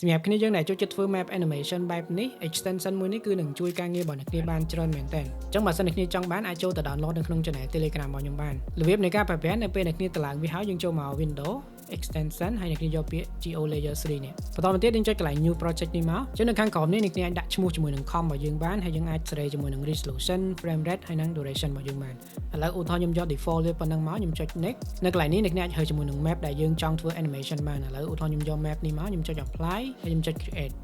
សម្រាប់គ្នាយើងដែលចូលចិត្តធ្វើ map animation បែបនេះ extension មួយនេះគឺនឹងជួយការងាររបស់អ្នកគ្នាបានច្រើនមែនតើអញ្ចឹងបើសិនអ្នកគ្នាចង់បានអាចចូលទៅ download នៅក្នុង channel Telegram របស់ខ្ញុំបានរបៀបនៃការប្រើប្រាស់នៅពេលអ្នកគ្នាទៅឡើងវាហើយយើងចូលមក Windows extension ហើយអ្នកគ្នាយកពាក្យ Geo Layer 3 នេះបន្តមកទៀតយើងចុចកន្លែង new project នេះមកចឹងនៅខាងក្រោមនេះអ្នកគ្នាអាចដាក់ឈ្មោះជាមួយនឹង com របស់យើងបានហើយយើងអាចសេរីជាមួយនឹង resolution frame rate ហើយនិង duration របស់យើងបានឥឡូវឧទាហរណ៍ខ្ញុំយក default វាប៉ុណ្ណឹងមកខ្ញុំចុច next នៅកន្លែងនេះអ្នកគ្នាអាចហៅជាមួយនឹង map ដែលយើងចង់ធ្វើ animation បានឥឡូវឧទាហរណ៍ខ្ញុំយក map នេះមកខ្ញុំចុច apply ហើយខ្ញុំចុច create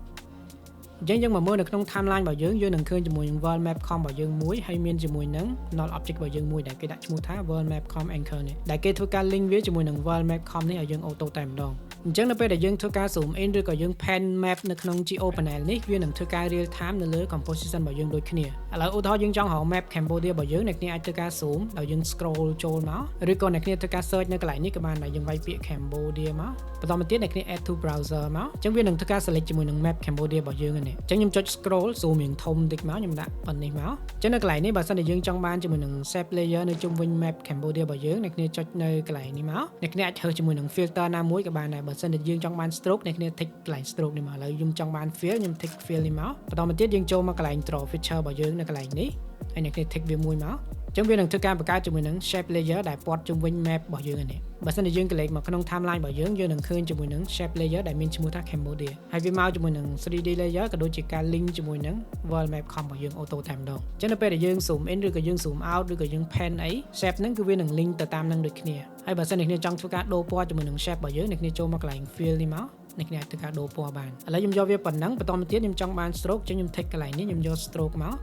អញ្ចឹងយើងមកមើលនៅក្នុង timeline របស់យើងនឹងឃើញជាមួយនឹង world map com របស់យើងមួយហើយមានជាមួយនឹង null object របស់យើងមួយដែលគេដាក់ឈ្មោះថា world map com anchor នេះដែលគេធ្វើការ link វាជាមួយនឹង world map com នេះឲ្យយើង auto តែម្ដងអញ្ចឹងនៅពេលដែលយើងធ្វើការ zoom in ឬក៏យើង pan map នៅក្នុង Geo panel នេះវានឹងធ្វើការ real time នៅលើ composition របស់យើងដូចគ្នាឥឡូវឧទាហរណ៍យើងចង់រក map Cambodia របស់យើងអ្នកគ្នាអាចធ្វើការ zoom ដោយយើង scroll ចូលមកឬក៏អ្នកគ្នាធ្វើការ search នៅកន្លែងនេះក៏បានដែរយើងវាយពាក្យ Cambodia មកបន្តមកទៀតអ្នកគ្នា add to browser មកអញ្ចឹងវានឹងធ្វើការ select ជាមួយនឹង map Cambodia របស់យើងនេះអញ្ចឹងខ្ញុំចុច scroll zoom រៀងធំបន្តិចមកខ្ញុំដាក់ប៉ុណ្នេះមកអញ្ចឹងនៅកន្លែងនេះបើសិនជាយើងចង់បានជាមួយនឹង shape layer នៅជុំវិញ map Cambodia របស់យើងអ្នកគ្នាចុចនៅកន្លែងនេះមកអ្នកគ្នាអាចធ្វើជាមួយនឹង filter ណាមួយក៏បានដែរបើសិនជាយើងចង់បាន stroke អ្នកគ្នា tick កន្លែង stroke នេះមកឥឡូវខ្ញុំចង់បាន fill ខ្ញុំ tick fill នេះមកបន្តមកទៀតយើងចូលមកកន្លែង draw feature របស់យើងនៅកន្លែងនេះហើយអ្នកគ្នា tick វាមួយមកអញ្ចឹងវានឹងធ្វើការបង្កើតជាមួយនឹង shape layer ដែលព័ទ្ធជុំវិញ map របស់យើងនេះបើសិនជាយើងកលេចមកក្នុង timeline របស់យើងនឹងឃើញជាមួយនឹង shape layer ដែលមានឈ្មោះថា Cambodia ហើយវាមកជាមួយនឹង 3D layer ក៏ដូចជាការ link ជាមួយនឹង world map com របស់យើង auto តែម្ដងអញ្ចឹងនៅពេលដែលយើង zoom in ឬក៏យើង zoom out ឬក៏យើង pan អី shape ហ្នឹងគឺវានឹង link ទៅតាមនឹងដូចគ្នាហើយបើសិនជាអ្នកចង់ធ្វើការដូរពណ៌ជាមួយនឹង shape របស់យើងអ្នកចូលមកកន្លែង fill នេះមកអ្នកគ្នាអាចធ្វើការដូរពណ៌បានឥឡូវខ្ញុំយកវាប៉ុណ្ណឹងបន្តមកទៀតខ្ញុំចង់បាន stroke អញ្ចឹងខ្ញុំ tick កន្លែងនេះខ្ញុំយក stroke មក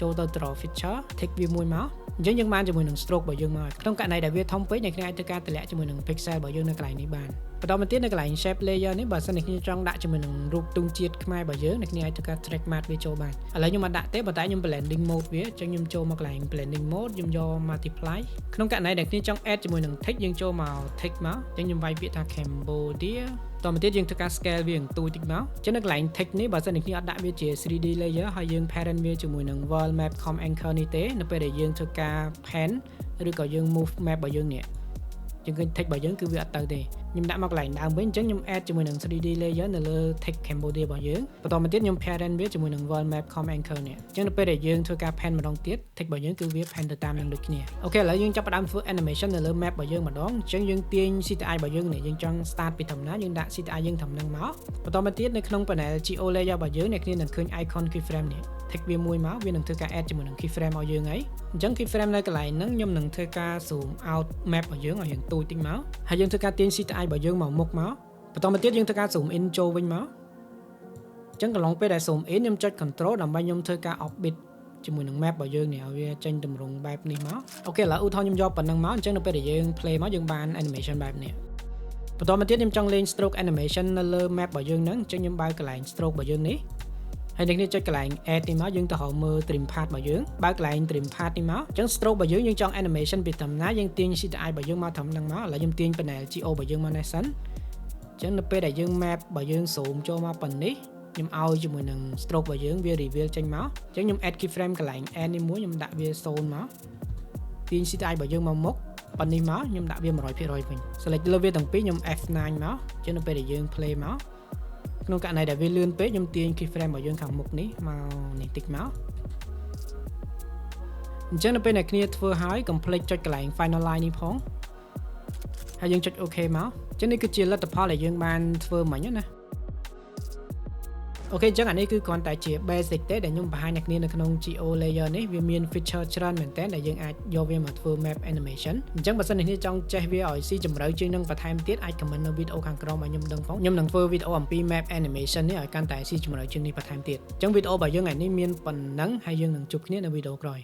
ចូលទៅ draw feature tick វាមួយមកអញ្ចឹងយើងបានជាមួយនឹង stroke របស់យើងមកក្នុងករណីដែលវាធំពេកអ្នកគ្នាអាចធ្វើការតម្លាក់ជាមួយនឹង pixel របស់យើងនៅកន្លែងនេះបានបន្តមកទៀតនៅកន្លែង shape layer នេះបើសិនអ្នកគ្នាចង់ដាក់ជាមួយនឹងរូបទង់ជាតិខ្មែររបស់យើងអ្នកគ្នាអាចធ្វើការ track matte វាចូលបានឥឡូវខ្ញុំអត់ដាក់ទេប៉ុន្តែខ្ញុំ blending mode វាអញ្ចឹងខ្ញុំចូលមកកន្លែង blending mode ខ្ញុំយក multiply ក្នុងករណីដែលគ្នាចង់ add ជាមួយនឹង text យើងចូលមក text មកអញ្ចឹងខ្ញុំវាយពាក្យថា Cambodiaតមកទៀតយើងធ្វើការ scale វាបន្ទូចតិចមកអញ្ចឹងនៅកន្លែង text នេះបើសិនអ្នកគ្នាអត់ដាក់វាជា 3D layer ហើយយើង parent វាជាមួយនឹង world map com anchor នេះទេនៅពេលដែលយើងធ្វើការ pan ឬក៏យើង move map របស់យើងនេះយើងឃើញ text របស់យើងគឺវាអត់ទៅទេខ្ញុំដាក់មកកន្លែងដើមវិញអញ្ចឹងខ្ញុំ add ជាមួយនឹង 3D layer នៅលើ text Cambodia របស់យើងបន្តមកទៀតខ្ញុំ parent វាជាមួយនឹង world map com anchor នេះអញ្ចឹងនៅពេលដែលយើងធ្វើការ pan ម្ដងទៀត text របស់យើងគឺវា pan ទៅតាមនឹងដូចគ្នាអូខេឥឡូវយើងចាប់ផ្ដើមធ្វើ animation នៅលើ map របស់យើងម្ដងអញ្ចឹងយើងទាញ CTI របស់យើងនេះយើងចង់ start ពីធម្មតាយើងដាក់ CTI យើងត្រឹមហ្នឹងមកបន្តមកទៀតនៅក្នុង panel Geo layer របស់យើងអ្នកគ្នានឹងឃើញ icon keyframe នេះ text វាមួយមកវានឹងធ្វើការ add ជាមួយនឹង keyframe របស់យើងហើយអញ្ចឹង keyframe នៅកន្លែងហ្នឹងខ្ញុំនឹងធ្វើការ zoom out map របស់យើងឲ្យយើងទូចតិចមកហើយយើងធ្វើការទាញ CTI របស់យើងមកមុខមកបន្តមកទៀតយើងធ្វើការ zoom in ចូលវិញមកអញ្ចឹងកន្លងពេលដែល zoom in ខ្ញុំចុច control ដើម្បីខ្ញុំធ្វើការ offbit ជាមួយនឹង map របស់យើងនេះឲ្យវាចេញទម្រង់បែបនេះមកអូខេឥឡូវឧទាហរណ៍ខ្ញុំយកប៉ុណ្ណឹងមកអញ្ចឹងនៅពេលដែលយើង play មកយើងបាន animation បែបនេះបន្តមកទៀតខ្ញុំចង់លេង stroke animation នៅលើ map របស់យើងហ្នឹងអញ្ចឹងខ្ញុំបើកកន្លែង stroke របស់យើងនេះហើយអ្នកនេះចុចកន្លែង add នេះមកយើងទៅរកមើល trim path របស់យើងបើកកន្លែង trim path នេះមកអញ្ចឹង stroke របស់យើងចង់ animation ពីធម្មតាយើងទាញ CTI របស់យើងមកត្រឹមហ្នឹងមកឥឡូវខ្ញុំទាញ panel Geo របស់យើងមកនេះសិនអញ្ចឹងនៅពេលដែលយើង map របស់យើង zoom ចូលមកប៉ុណ្នេះខ្ញុំឲ្យជាមួយនឹង stroke របស់យើងវា reveal ចេញមកអញ្ចឹងខ្ញុំ add keyframe កន្លែង add នេះមួយខ្ញុំដាក់វា0មកទាញ CTI របស់យើងមកមុខប៉ុណ្នេះមកខ្ញុំដាក់វា 100% វិញ select លើវាទាំងពីរខ្ញុំ F9 មកអញ្ចឹងនៅពេលដែលយើង play មកក្នុងករណីដែលវាលឿនពេកខ្ញុំទាញ keyframe របស់យើងខាងមុខនេះមកនេះតិចមកអញ្ចឹងនៅពេលដែលគ្នាធ្វើហើយ complete ចុចកន្លែង final line នេះផងហើយយើងចុច OK មកអញ្ចឹងនេះគឺជាលទ្ធផលដែលយើងបានធ្វើមិញណាអូខេអញ្ចឹងអានេះគឺគ្រាន់តែជា basic ទេដែលខ្ញុំបង្ហាញអ្នកគ្នានៅក្នុង Geo layer នេះវាមាន feature ច្រើនមែនតើដែលយើងអាចយកវាមកធ្វើ map animation អញ្ចឹងបើសិនអ្នកគ្នាចង់ចេះវាឲ្យស៊ីជម្រៅជាងនឹងបន្ថែមទៀតអាច comment នៅវីដេអូខាងក្រោមឲ្យខ្ញុំដឹងផងខ្ញុំនឹងធ្វើវីដេអូអំពី map animation នេះឲ្យកាន់តែស៊ីជម្រៅជាងនេះបន្ថែមទៀតអញ្ចឹងវីដេអូរបស់យើងថ្ងៃនេះមានប៉ុណ្ណឹងហើយយើងនឹងជួបគ្នានៅវីដេអូក្រោយ